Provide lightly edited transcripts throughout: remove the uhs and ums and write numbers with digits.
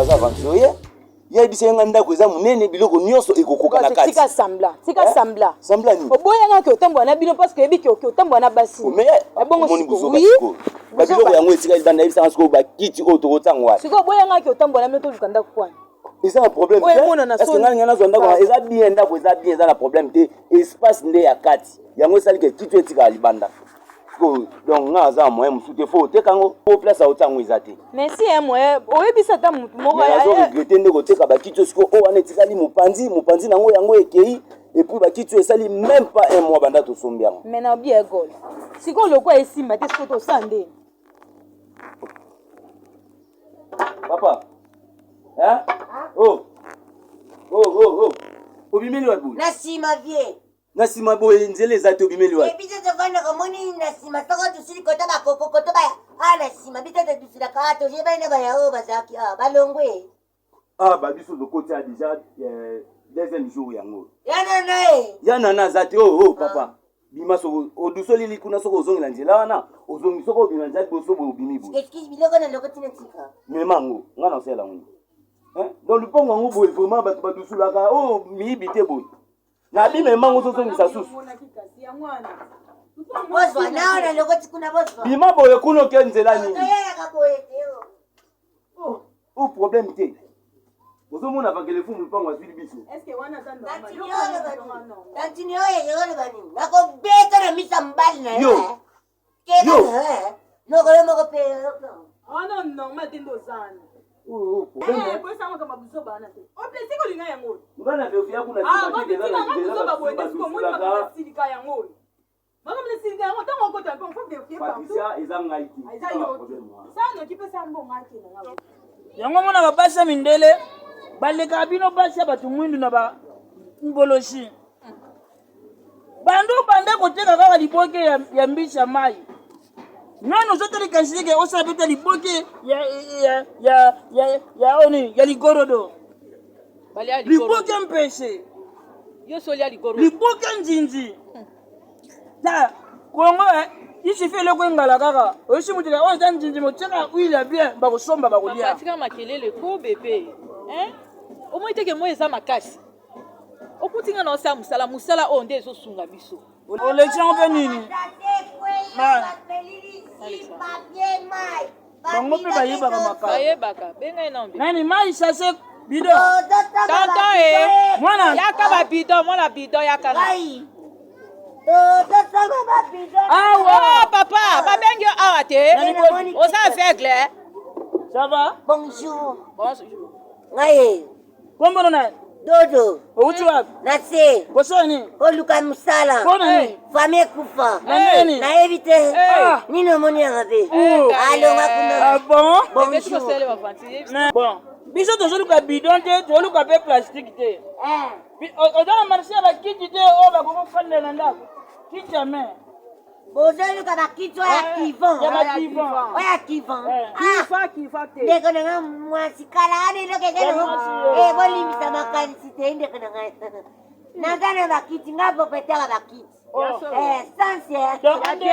aza aventurier. Ya bise nganda ko eza munene biloko nyonso ekokoka na kati. Tika sambla. Sambla ni. Oboya nga ke otambo na bino parce que ebi ke otambo na basi. Mais bongo siko. Oui. Ba biloko yango etika libanda ebisa siko ba kiti o to otangwa. Siko oboya nga ke otambo na meto lukanda kwani. C'est un problème. Est-ce que ngana ngana zonda ko eza bien eza la problème te espace nde ya kati. Yango sali ke kiti etika libanda. Donc nga za moyen musuté fo te kango po place autango izate. Merci moyen oyebisa ta mutu moko ya. Ya regretter ndeko te ka bakiti siko o wana etikali mupanzi nango yango ekei et puis bakiti esali même pas un mois banda to sombiango. Mais na bien gol. Siko lokwa esimba te siko to sande. Papa. Hein? Oh. Obimeli wa bu. Nasima vie. Nasima boye nzele ezate obimeli wa. Ebite tevanda komoni nasima soko tusili kota ba koko kota ba nasima bite te tusila ka to je bana ba yao bazaki balongwe. Babiso de côté a déjà deuxième jour yango. Yana na zate oh papa. Bima soko odusoli likuna soko ozongela nzela wana ozongi soko obima nzali boso bo obimi bo. Excuse biloko na lokoti na tika. Memango ngana osela ngoni. Dans le pont on boye vraiment badusulaka mi bité boye. Na bi memango so ngisa susu. Boswa naona lokoti kuna boswa. Bima boye kuno ke nzela ni. O problème te. Ozo na bakele fu mpango wa biso. Est-ce que wana tando Tantini oye yoro bani. Nako beta na misa mbali na yo. Keba no kole moko pe. Non ma tindo sana. Problème. Sama kama buso bana te. O plesi ko linga yango. Ngana vefia kuna buso ba boye ko mo ba silika yango. Mama mle silika yango tango ko ta ko fo vefia pa. Patricia ezanga iki. Sana ki pesa mbo ngaki na ngabo. Yango mona ba basa mindele. Baleka bino basa batu mwindu na ba mboloshi. Banda koteka kaka liboke ya mbisha mai. Nano zote likashike osabeta liboke ya oni ya ligorodo. Liboke mpeshe. Yo soli ya ligorodo. Liboke njinji. Ta kongo ici fait le kwengala kaka. Oshi mutila o njinji moteka uila bien ba kosomba ba kolia. Patika makelele ko bébé. Au moins te ke mo eza makasi. Okutinga na osa musala o nde zo sunga biso. Ole chango pe nini? Bango pe bayebaka makasi. Bayebaka benga enombe. Nani mai sase bido. Tonton Mwana yaka ba bido, mwana bido yaka na. Ah papa, ba bengi awa te. Osa aveugle. Ça va? Bonjour. Bonjour. Ngaye. Kombo na Dodo. Outu wapi? Nase. Bosoni. Oluka musala. Kona. Fame kufa. Nani? Na evite. Nino moni ngabe. Alonga kuna. Ah bon? Bonjour. Bon. Biso tozoluka bidon te, tozoluka pe plastique te. Odana marché ba kiti te o ba ko fande na ndako. Kiti ya me. Bozoluka ba kitwa ya kivon. Ya kivon. Oya kivon. Kifa te. Ndeko na mwasi kala ani loke keno. Boli misama kanisi te ndeko na ngai. Nagana ba kiti ngabo petela ba kiti. Essentiel. Donc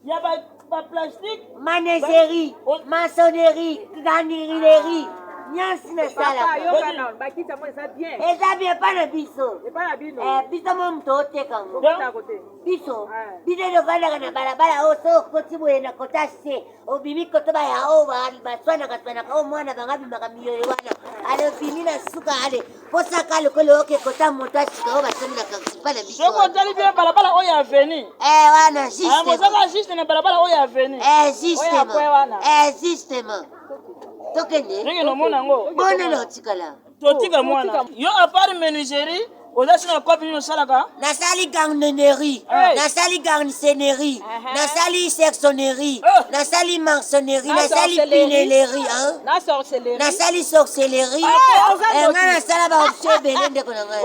ya ba plastique, manégerie, maçonnerie, grandinerie. Nyasi na sala. Bakita mo eza bien. Eza bien pas na biso. E pa na bino. Biso mo mtote kango. Kote. Biso. Bide do kanda na balabala o so koti boye na kotase. O bimi kotoba ya o ba swana ka o mwana bangabi makamiyo wana. Ale bimi na suka ale. Posa kale kole oke kota motashi ka o ba swana ka pa na biso. Soko tali bien balabala o ya veni. Wana system. Ah mo saka system na balabala o ya veni. System. System. Tokende. Nenge no mona ngo. Bona no tikala. Totika mwana. Yo à part menuiserie, oza sina kopi no salaka. Na sali gardinerie, na sali garnitionnerie, na sali sectionnerie, na sali maçonnerie, na sali pinellerie, hein. Na sorcellerie. Na sali sorcellerie. Na sala ba option belende ko nanga.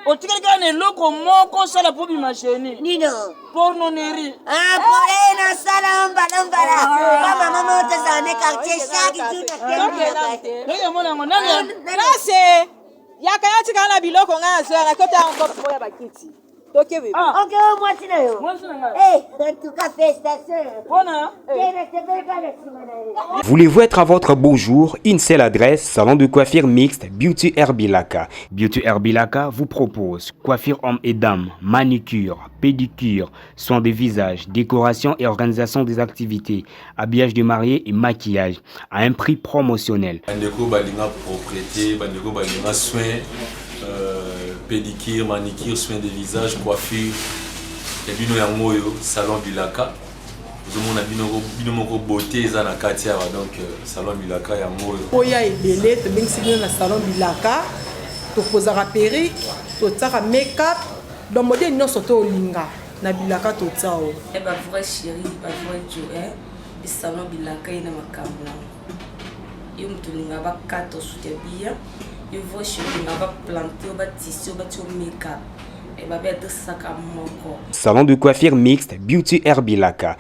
Otika kana loko moko sala po bi machine. Nino. Pornonerie. Pore na sala mbala. Kama mama utazane quartier shaki tuna Nenge mona ngo nani? Nase. Yaka yati kana biloko nga zo na kota encore moya bakiti. Ok, bébé. Ah. Ok, moi c'est là. Moi c'est là. En tout cas, félicitations. Bona. Voulez-vous être à votre beau jour? Une seule adresse, salon de coiffure mixte Beauty Herbilaka. Beauty Herbilaka vous propose coiffure hommes et dames, manicure, pédicure, soins de visage, décoration et organisation des activités, habillage de mariés et maquillage à un prix promotionnel. Bandeko balinga propriété, bandeko balinga soins, pédicure, manicure, soins de visage, coiffure. Et bino yango yo salon Bilaka. Ozomona bino moko beauté eza na kati awa donc salon Bilaka yango yo. Oya ebele tobengisi bino na salon Bilaka tokozaka perruque totiaka make-up donc modele nyonso to olinga na Bilaka totia o. Bavrai chéri bavrai joe salon Bilaka ina makambo yo mutu olinga bakata osukia bien yo voi chéri olinga baplante obatisi obati make-up. Salon de coiffure mixte Beauty Herbilaka.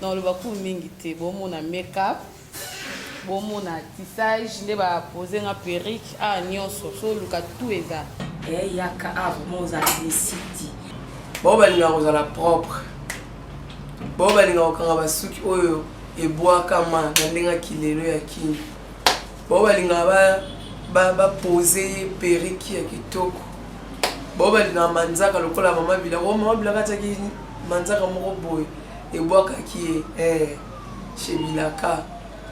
Dans le bakou mingi bon mon make-up, bon mon tissage, ne ba poser un perruque à nyonso so luka tout eza. Yaka vraiment za city. Bon balinga kozala propre. Bon balinga okanga basuki oyo eboa kama na ndenga kilelo ya kini. Bon balinga ba poser perruque ya kitoko. Boba lina manzaka lokola mama bila ko mama bila kataki manzaka moko boy e boaka ki chez Bilaka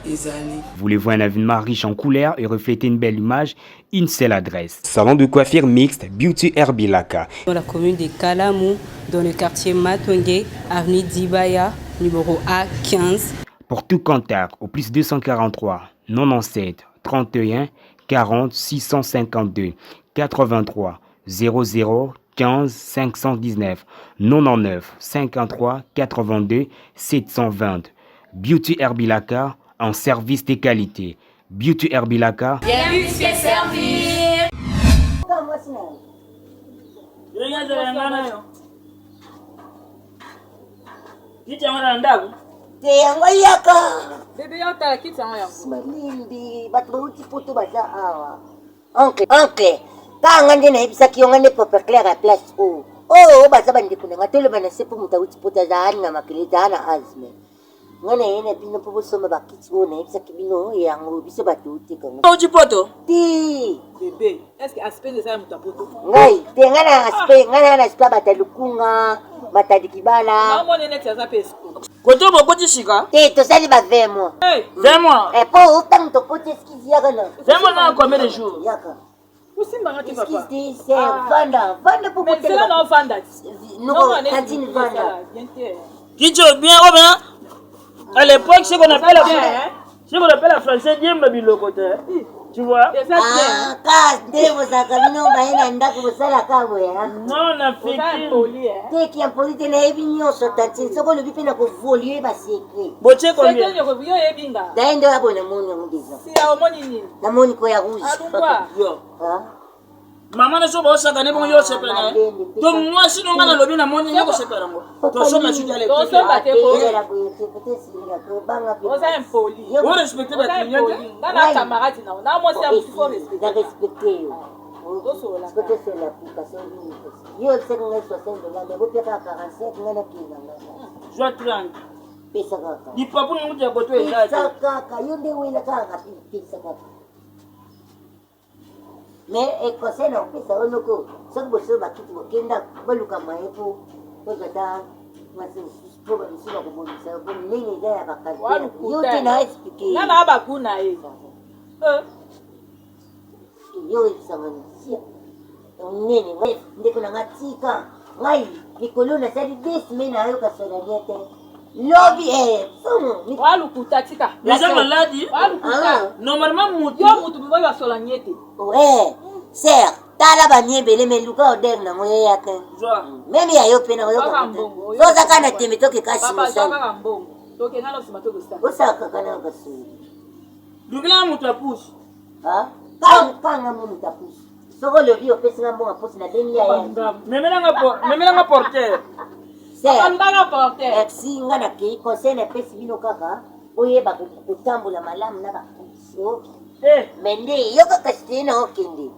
ezali. Voulez-vous un avenir riche en couleurs et refléter une belle image? Une seule adresse. Salon de coiffure mixte Beauty Herbilaka. Dans la commune de Kalamou, dans le quartier Matongé, avenue Dibaya, numéro A15. Pour tout contact au plus 243 97 31 40 652 83 00 15 519 99 53 82 720. Beauty Herbilaka en service de qualité. Beauty Herbilaka. Regarde Yangana yo. Kiti yangana ndaku. te yango yaka. Bébé, yo tala kiti yango yango. Malindi, bato bauti poto baza awa. Oncle. Kanga nde nayebisaki yo nga nde pope claire ya place oyo oyo baza bandeko na nga toloba na se mpo moto awuti poto azali na makele ezala na asme nga na ye na bino mpo bosomba bakiti oyo nayebisaki bino yango biso bato otekanga Auti poto. ti Bébé, est-ce que aspect de ça est moutapoto? ngai te nga na aspe bata lukunga bata dikibala Non, mon net, ça s'appelle. Koto bokoti sika. te tozali bavemo Hey, 20 mois. po otango tokoti eskizi yaka na 20 mois na combien de jours? yaka où c'est ma qui papa? eskizi te ser vanda po Mais c'est là, non, Vanda. noko kantine vanda Kiti bien ou bien? À l'époque, ce qu'on appelle la français bien babilokote. Tu vois? C'est ça, bien. ka nde bozalaka bino baye na ndako bosalaka boye Non, on a C'est ça, fait. poli, hein. teki ya poli te nayebi nyonso tantine soki olobi mpe na kovolue basekre Boche C'est combien? que yo yo ebinga. daye nde oya boye namoni yango deza Si ya omoni nini? namoni ko ya rouge Alungwa. Yo. Ah, Maman ne so ba osakane bon yo sepela. Donc moi sinon ngana lobi na moni nyoko sepela ngo. To so na sudi ale. To so ba te ko. elela boye te kote esilika kobanga mpe Oza impoli. Vous respectez Oza la cliente. impoli. Ngana camarade na. Na mo si faut respecter. na respecte yo Tosola. kotosola application yo ebisaki ngai 60 dollars me bopeka 45 ngai nakendanga Joie 30. pesa kaka Di papu nguti ya koto eza. pesa kaka yo nde wela kaka pesa kaka mais ekose na opesa oyo noko soki bosoyo bakiti bokenda baluka maye po tozata mwasi mosusu po bamisusu bakobongisa po ndenge eza ya bakarte yo te na explike Ngana abakuna ye. yo oyebisanga nisia nene ndeko na nga tika ngai likolo nasali 2 semaine ayoka sonalie te lobi somo Walukuta tika. Les gens malades. Walukuta. Normalement mutu. Yo mutu bibo ya sola nyete. ser tala bani ebele me luka odere nango yeyaka Joie. meme yayo mpe na oyokazaka na tembe tokekasi Papa mosali zaka mbongo. Toke ngana osima to gusta. osalaka na kasuri Lukila mutu apushi. kanga mo mutapusi soko olobi opesinga mbongo apusi na demi ya ya Memelanga porteur. ser Andanga porter. merci nga nakei conseil napesi bino kaka oyeba kotambola malamu na bapusi me nde yo kaka siteye na okende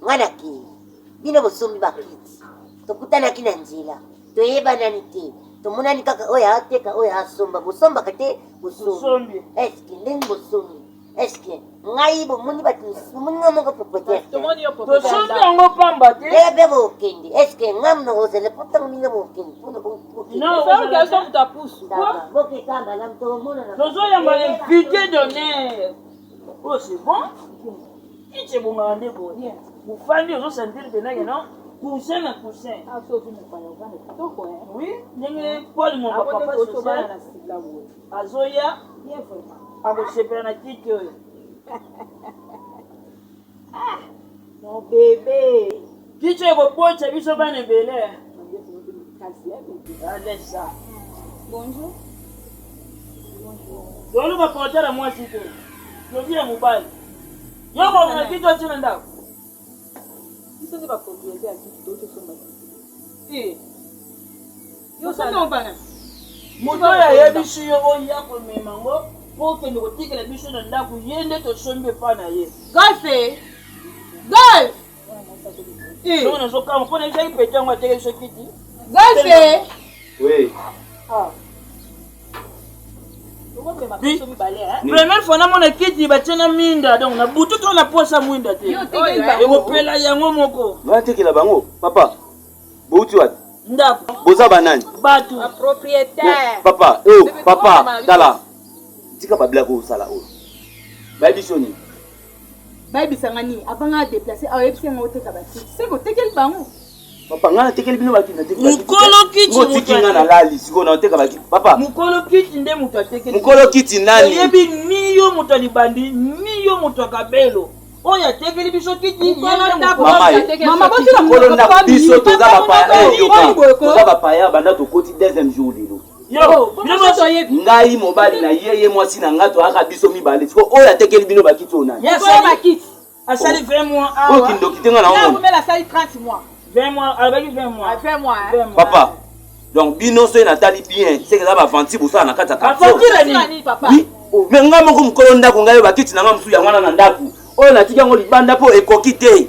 nga nakei bino bosombi bakiti tokutanaki na nzela toyebanani te tomonani kaka oyo ateka oyo asomba bosombaka te bosombi eske ndenge bosombi eske ngai bomoni bato moninga moko tosombi yango pamba te ebe bokende eske ngam na ozele potango minga bokende mpona bokekamba lam tomonana tozoyamba invité d'honneur oh c'est bon ite bongaka nde boye mofandi ozosentire penake non coussin na coussin oui ndenge paul mopapa azoya akosepela na kiti oyo mon bébé kiti oyo ekobotisa biso bana ebele adesa bonjour yoluka portera mwasi te lobi ya mobali yokomona kiti otina ndako biso nde bapropriété ya kiti totosomba moto oyo ayebiso yo oya komema ngo po okende kotikela biso na ndako ye nde tosombi epa na ye golfe soki nazokama mpo na biso ayipete yango ateke biso kiti golfe première fois namona kiti batie na minda donc na butu to na posa mwinda te ekopela yango moko batekela bango papa bouti wati ndako boza banani bato propriétaire papa papa tala tika babilaka osala oyo bayebiso nini bayebisanga nini avanga adeplace ayebisanga oteka bakiti seko otekeli bango papa ngai natekeli bino bakiti mukolo kiti otikinga na lali sikoyo na oteka bakiti papa mukolo kiti nde moto atekeli mukolo kiti nani oyebi ni yo moto alibandi ni yo moto akabelo oyo atekeli biso kiti mukolo ndako biso toza bapaya banda tokoti deuxième jour lelo ngai mobali na ye mwasi na ngai toyaka biso mibale siko oyo atekeli bino bakiti oyo nani asali 20 mois oyo kindoki te nga na omona 20 mois alobaki 20 mois papa donc bino soki natali bien seke eza bavanti bosala na kati ya mais ngai moko mokolo ndako ngai oyo bakiti na ngai mosusu yango wana na ndako oyo natiki yango libanda mpo ekoki te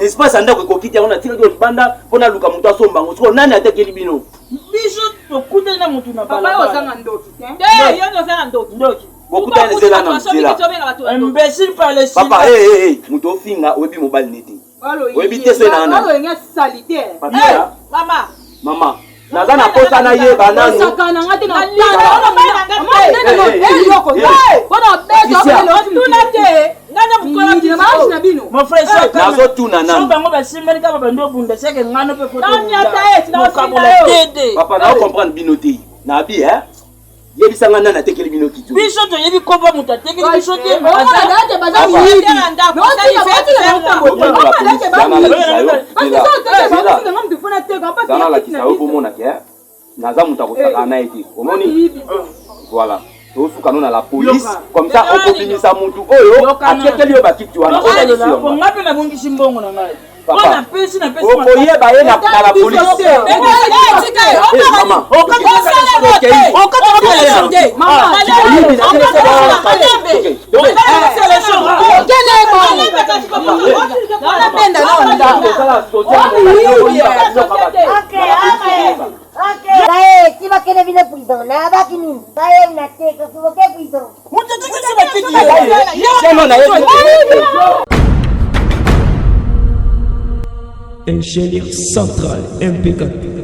espace ya ndako ekoki te yango natikaki libanda mpo naluka moto asomba yango siko nani atekeli bino biso tokutani na motu na ndoki bokutani nzela na nzela imbécile par le papa moto ofinga oyebi mobali nete oyebi te soki na wana mama naza na posa na yeba nanu nazotuna nanbango basimbeli kaka bandi obunda seke ngano mpe papa naocomprendre bino te nabi yebisanga nani atekeli bino kiti biso toyebi komba moto atekeli biso te zanalakisa yo bomonake naza moto akosaka na ye te omoni voilà tosukano na la police comme ça okobimisa motu oyo atekeli yo bakiti wana nga mpe nabongisi mbongo na ngai okoyeba ye na la police tibakele bino prison nabaki nini kaye nateka tuboke prison ingénieur central impeccable.